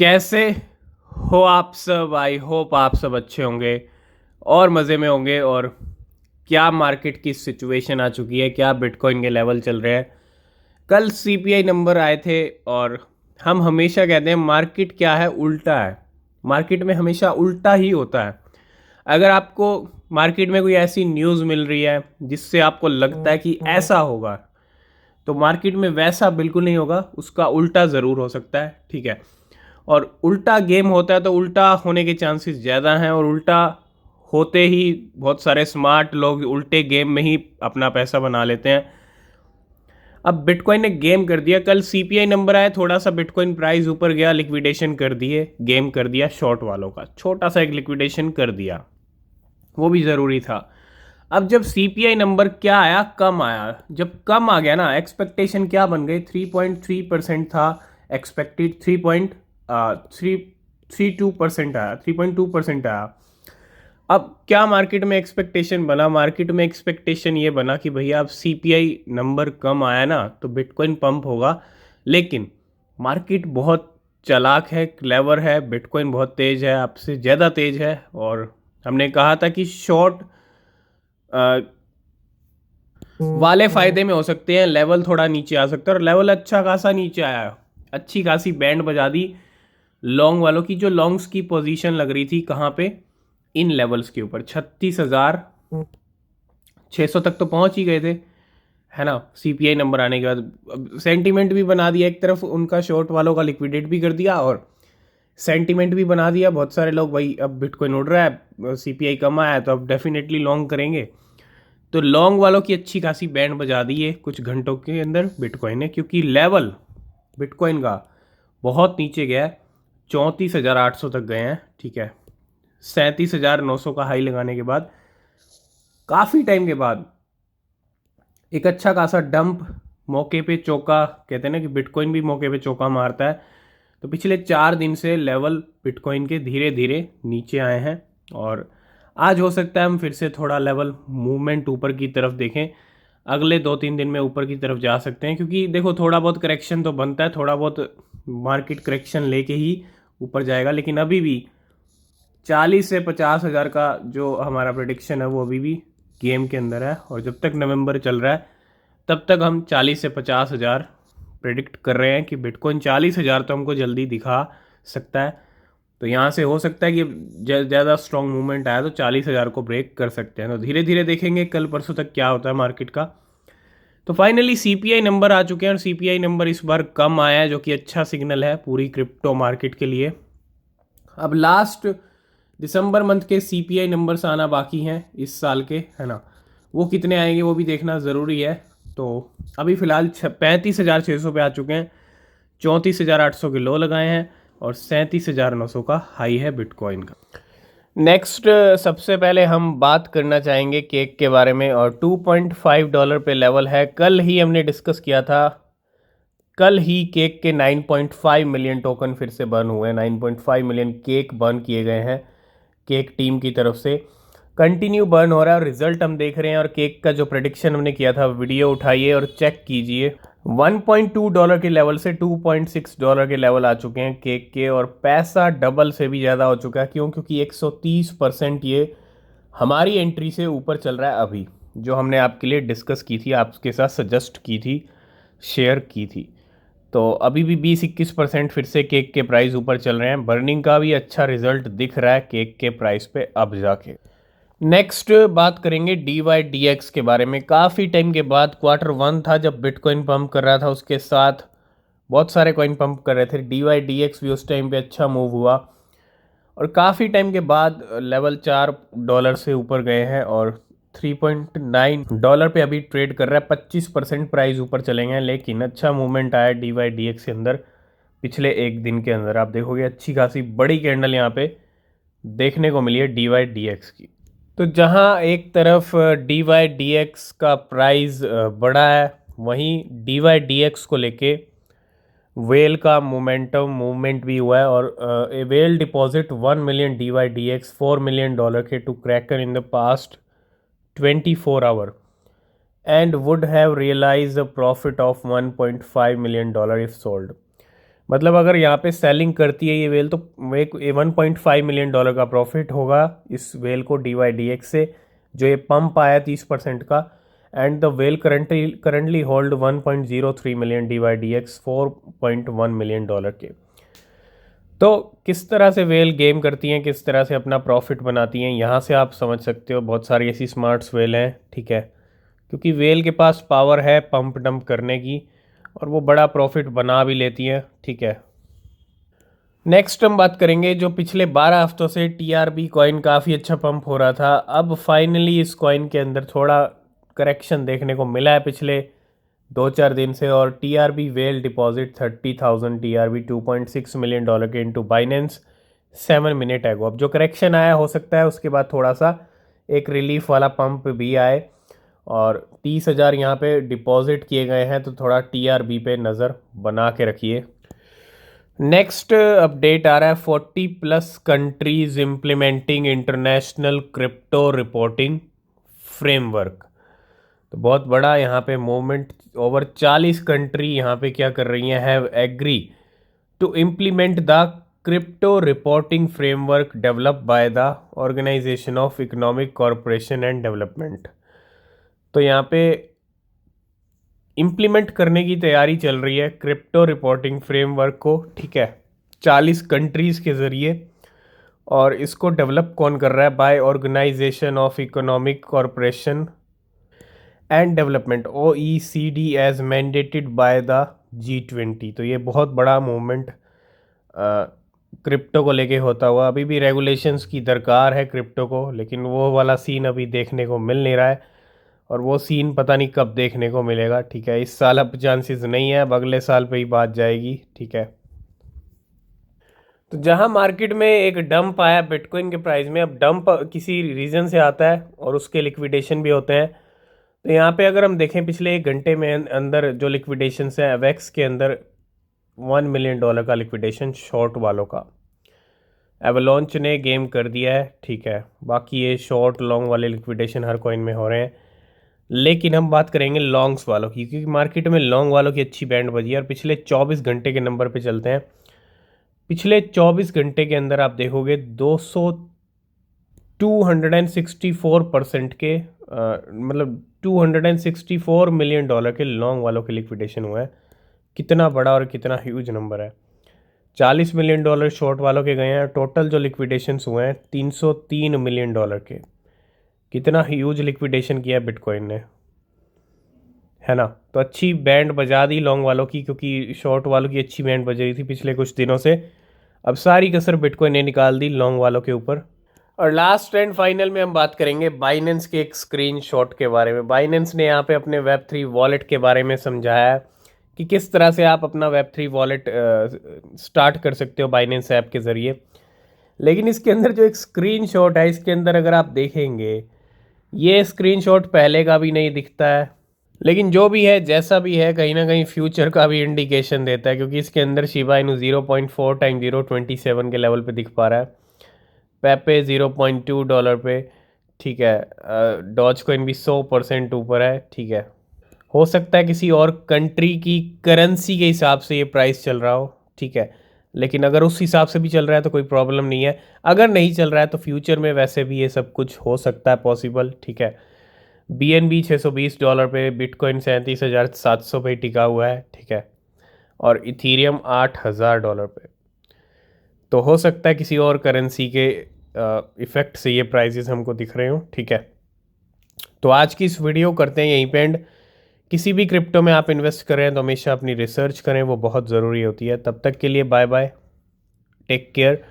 कैसे हो आप सब। आई होप आप सब अच्छे होंगे और मज़े में होंगे। और क्या मार्केट की सिचुएशन आ चुकी है, क्या बिटकॉइन के लेवल चल रहे हैं। कल सीपीआई नंबर आए थे और हम हमेशा कहते हैं मार्केट क्या है, उल्टा है। मार्केट में हमेशा उल्टा ही होता है। अगर आपको मार्केट में कोई ऐसी न्यूज़ मिल रही है जिससे आपको लगता है कि ऐसा होगा, तो मार्केट में वैसा बिल्कुल नहीं होगा, उसका उल्टा ज़रूर हो सकता है। ठीक है। और उल्टा गेम होता है तो उल्टा होने के चांसेस ज़्यादा हैं, और उल्टा होते ही बहुत सारे स्मार्ट लोग उल्टे गेम में ही अपना पैसा बना लेते हैं। अब बिटकॉइन ने गेम कर दिया। कल सीपीआई नंबर आया, थोड़ा सा बिटकॉइन प्राइस ऊपर गया, लिक्विडेशन कर दिए, गेम कर दिया शॉर्ट वालों का, छोटा सा एक लिक्विडेशन कर दिया, वो भी ज़रूरी था। अब जब सीपीआई नंबर क्या आया, कम आया। जब कम आ गया ना, एक्सपेक्टेशन क्या बन गई, 3.3% था एक्सपेक्टेड, 3.32% आया, 3.2% आया। अब क्या मार्केट में एक्सपेक्टेशन बना, मार्केट में एक्सपेक्टेशन ये बना कि भैया अब सीपीआई नंबर कम आया ना तो बिटकॉइन पंप होगा। लेकिन मार्केट बहुत चालाक है, क्लेवर है, बिटकॉइन बहुत तेज़ है, आपसे ज़्यादा तेज़ है। और हमने कहा था कि शॉर्ट वाले फायदे में हो सकते हैं, लेवल थोड़ा नीचे आ सकता है, और लेवल अच्छा खासा नीचे आया, अच्छी खासी बैंड बजा दी लॉन्ग वालों की। जो लॉन्ग्स की पोजीशन लग रही थी कहाँ पे, इन लेवल्स के ऊपर 36,600 तक तो पहुंच ही गए थे, है ना। सीपीआई नंबर आने के बाद सेंटीमेंट भी बना दिया, एक तरफ उनका शॉर्ट वालों का लिक्विडेट भी कर दिया और सेंटीमेंट भी बना दिया। बहुत सारे लोग भाई अब बिटकॉइन उड़ रहा है, सीपीआई कम आया है तो अब डेफिनेटली लॉन्ग करेंगे। तो लॉन्ग वालों की अच्छी खासी बैंड बजा दी है कुछ घंटों के अंदर बिटकॉइन ने, क्योंकि लेवल बिटकॉइन का बहुत नीचे गया है, 34,800 तक गए हैं। ठीक है। 37,900 का हाई लगाने के बाद काफ़ी टाइम के बाद एक अच्छा खासा डंप, मौके पे चौका, कहते हैं ना कि बिटकॉइन भी मौके पे चौका मारता है। तो पिछले 4 दिन से लेवल बिटकॉइन के धीरे धीरे नीचे आए हैं, और आज हो सकता है हम फिर से थोड़ा लेवल मूवमेंट ऊपर की तरफ देखें। अगले 2-3 दिन में ऊपर की तरफ जा सकते हैं, क्योंकि देखो थोड़ा बहुत करेक्शन तो बनता है, थोड़ा बहुत मार्केट करेक्शन लेके ही ऊपर जाएगा। लेकिन अभी भी 40 से 50 हज़ार का जो हमारा प्रेडिक्शन है वो अभी भी गेम के अंदर है। और जब तक नवंबर चल रहा है तब तक हम 40 से 50 हज़ार प्रेडिक्ट कर रहे हैं कि बिटकॉइन 40 हज़ार तो हमको जल्दी दिखा सकता है। तो यहाँ से हो सकता है कि ज़्यादा स्ट्रॉन्ग मूवमेंट आया तो 40 हज़ार को ब्रेक कर सकते हैं। तो धीरे धीरे देखेंगे कल परसों तक क्या होता है मार्केट का। तो फाइनली सीपीआई नंबर आ चुके हैं, और सीपीआई नंबर इस बार कम आया है, जो कि अच्छा सिग्नल है पूरी क्रिप्टो मार्केट के लिए। अब लास्ट दिसंबर मंथ के सीपीआई नंबर्स आना बाकी हैं इस साल के, है ना। वो कितने आएंगे वो भी देखना ज़रूरी है। तो अभी फ़िलहाल 35,600 पे आ चुके हैं, 34,800 के लो लगाए हैं, और 37,900 का हाई है बिटकॉइन का। नेक्स्ट, सबसे पहले हम बात करना चाहेंगे केक के बारे में, और $2.5 पे लेवल है। कल ही हमने डिस्कस किया था, कल ही केक के 9.5 मिलियन टोकन फिर से बर्न हुए हैं, 9.5 मिलियन केक बर्न किए गए हैं केक टीम की तरफ से। कंटिन्यू बर्न हो रहा है और रिजल्ट हम देख रहे हैं। और केक का जो प्रेडिक्शन हमने किया था, वीडियो उठाइए और चेक कीजिए। $1.2 के लेवल से $2.6 के लेवल आ चुके हैं केक के, और पैसा डबल से भी ज़्यादा हो चुका है। क्यों? क्योंकि 130% ये हमारी एंट्री से ऊपर चल रहा है अभी, जो हमने आपके लिए डिस्कस की थी, आपके साथ सजेस्ट की थी, शेयर की थी। तो अभी भी 20-21% फिर से केक के प्राइस ऊपर चल रहे हैं। बर्निंग का भी अच्छा रिजल्ट दिख रहा है केक के प्राइस पे अब जाके। नेक्स्ट बात करेंगे DYDX के बारे में। काफ़ी टाइम के बाद Q1 था जब बिटकॉइन पंप कर रहा था, उसके साथ बहुत सारे कॉइन पंप कर रहे थे। DYDX भी उस टाइम पे अच्छा मूव हुआ, और काफ़ी टाइम के बाद लेवल $4 से ऊपर गए हैं, और $3.9 पे अभी ट्रेड कर रहा है। 25% प्राइस ऊपर चलेंगे, लेकिन अच्छा मूवमेंट आया DYDX के अंदर पिछले एक दिन के अंदर। आप देखोगे अच्छी खासी बड़ी कैंडल यहाँ पे देखने को मिली है DYDX की। तो जहाँ एक तरफ DYDX का प्राइस बढ़ा है, वहीं DYDX को लेके वेल का मूवमेंट भी हुआ है। और whale deposit 1 million DYDX $4 million के to Kraken in the past 24 hour, and would have realized a profit of $1.5 million if sold. मतलब अगर यहाँ पे सेलिंग करती है ये वेल तो $1.5 मिलियन का प्रॉफिट होगा इस वेल को DYDX से, जो ये पंप आया 30% का। And the well currently hold 1.03 million DYDX $4.1 million के। तो किस तरह से वेल गेम करती हैं, किस तरह से अपना प्रॉफिट बनाती हैं, यहाँ से आप समझ सकते हो। बहुत सारी ऐसी स्मार्ट्स वेल हैं, ठीक है, क्योंकि वेल के पास पावर है पंप डंप करने की और वो बड़ा प्रॉफिट बना भी लेती हैं, ठीक है। नेक्स्ट हम बात करेंगे जो पिछले 12 हफ्तों से TRB कॉइन काफ़ी अच्छा पंप हो रहा था। अब फाइनली इस कॉइन के अंदर थोड़ा करेक्शन देखने को मिला है पिछले 2-4 दिन से, और TRB well deposit 30,000 TRB $2.6 million के इनटू बाइनेंस 7 मिनट एगो। अब जो करेक्शन आया हो सकता है उसके बाद थोड़ा सा एक रिलीफ वाला पंप भी आए, और 30,000 यहाँ पे डिपॉजिट किए गए हैं, तो थोड़ा TRB पे नज़र बना के रखिए। नेक्स्ट अपडेट आ रहा है 40+ countries implementing international crypto reporting framework. तो बहुत बड़ा यहाँ पे मूवमेंट, ओवर 40 कंट्री यहाँ पे क्या कर रही हैं, have agree to implement the crypto reporting framework develop by the organization of economic corporation and development. तो यहाँ पे इम्प्लीमेंट करने की तैयारी चल रही है क्रिप्टो रिपोर्टिंग फ्रेमवर्क को, ठीक है, 40 कंट्रीज़ के ज़रिए। और इसको डेवलप कौन कर रहा है, by organization of economic corporation and development OECD as mandated by the G20। तो ये बहुत बड़ा मूवमेंट क्रिप्टो को लेके होता हुआ। अभी भी रेगुलेशंस की दरकार है क्रिप्टो को, लेकिन वो वाला सीन अभी देखने को मिल नहीं रहा है, और वो सीन पता नहीं कब देखने को मिलेगा, ठीक है। इस साल अब चांसेस नहीं है, अब अगले साल पे ही बात जाएगी, ठीक है। तो जहां मार्केट में एक डंप आया बिटकॉइन के प्राइस में, अब डंप किसी रीज़न से आता है और उसके लिक्विडेशन भी होते हैं। तो यहाँ पे अगर हम देखें पिछले 1 घंटे में अंदर जो लिक्विडेशंस हैं, अवेक्स के अंदर $1 मिलियन का लिक्विडेशन शॉर्ट वालों का, एवलॉन्च ने गेम कर दिया है, ठीक है। बाकी ये शॉर्ट लॉन्ग वाले लिक्विडेशन हर कॉइन में हो रहे हैं, लेकिन हम बात करेंगे लॉन्ग्स वालों की, क्योंकि मार्केट में लॉन्ग वालों की अच्छी बैंड बजी है। और पिछले 24 घंटे के नंबर पे चलते हैं। पिछले 24 घंटे के अंदर आप देखोगे 264% के मतलब $264 मिलियन के लॉन्ग वालों के लिक्विडेशन हुए हैं। कितना बड़ा और कितना ह्यूज नंबर है। $40 मिलियन शॉर्ट वालों के गए हैं। टोटल जो लिक्विडेशंस हुए हैं $303 मिलियन के। कितना ह्यूज लिक्विडेशन किया है बिटकॉइन ने, है ना। तो अच्छी बैंड बजा दी लॉन्ग वालों की, क्योंकि शॉर्ट वालों की अच्छी बैंड बज रही थी पिछले कुछ दिनों से। अब सारी कसर बिटकॉइन ने निकाल दी लॉन्ग वालों के ऊपर। और लास्ट एंड फाइनल में हम बात करेंगे बाइनेंस के एक स्क्रीनशॉट के बारे में। बाइनेंस ने यहाँ पे अपने Web3 वॉलेट के बारे में समझाया कि किस तरह से आप अपना Web3 वॉलेट स्टार्ट कर सकते हो बाइनेंस ऐप के ज़रिए। लेकिन इसके अंदर जो एक स्क्रीनशॉट है, इसके अंदर अगर आप देखेंगे, ये स्क्रीनशॉट पहले का भी नहीं दिखता है। लेकिन जो भी है, जैसा भी है, कहीं ना कहीं फ्यूचर का भी इंडिकेशन देता है, क्योंकि इसके अंदर शिबा इनू 0.4 टाइम 0.27 के लेवल पे दिख पा रहा है। पेपे $0.2 पे, ठीक है। डॉज कॉइन भी 100% ऊपर है, ठीक है। हो सकता है किसी और कंट्री की करेंसी के हिसाब से ये प्राइस चल रहा हो, ठीक है। लेकिन अगर उस हिसाब से भी चल रहा है तो कोई प्रॉब्लम नहीं है। अगर नहीं चल रहा है तो फ्यूचर में वैसे भी ये सब कुछ हो सकता है पॉसिबल, ठीक है। BNB $620 पे, बिटकॉइन $37,700 पे टिका हुआ है, ठीक है। और इथीरियम $8,000 पे। तो हो सकता है किसी और करेंसी के इफ़ेक्ट से ये प्राइजेस हमको दिख रहे हो, ठीक है। तो आज की इस वीडियो करते हैं यहीं पे एंड। किसी भी क्रिप्टो में आप इन्वेस्ट कर रहे हैं तो हमेशा अपनी रिसर्च करें, वो बहुत ज़रूरी होती है। तब तक के लिए बाय बाय, टेक केयर।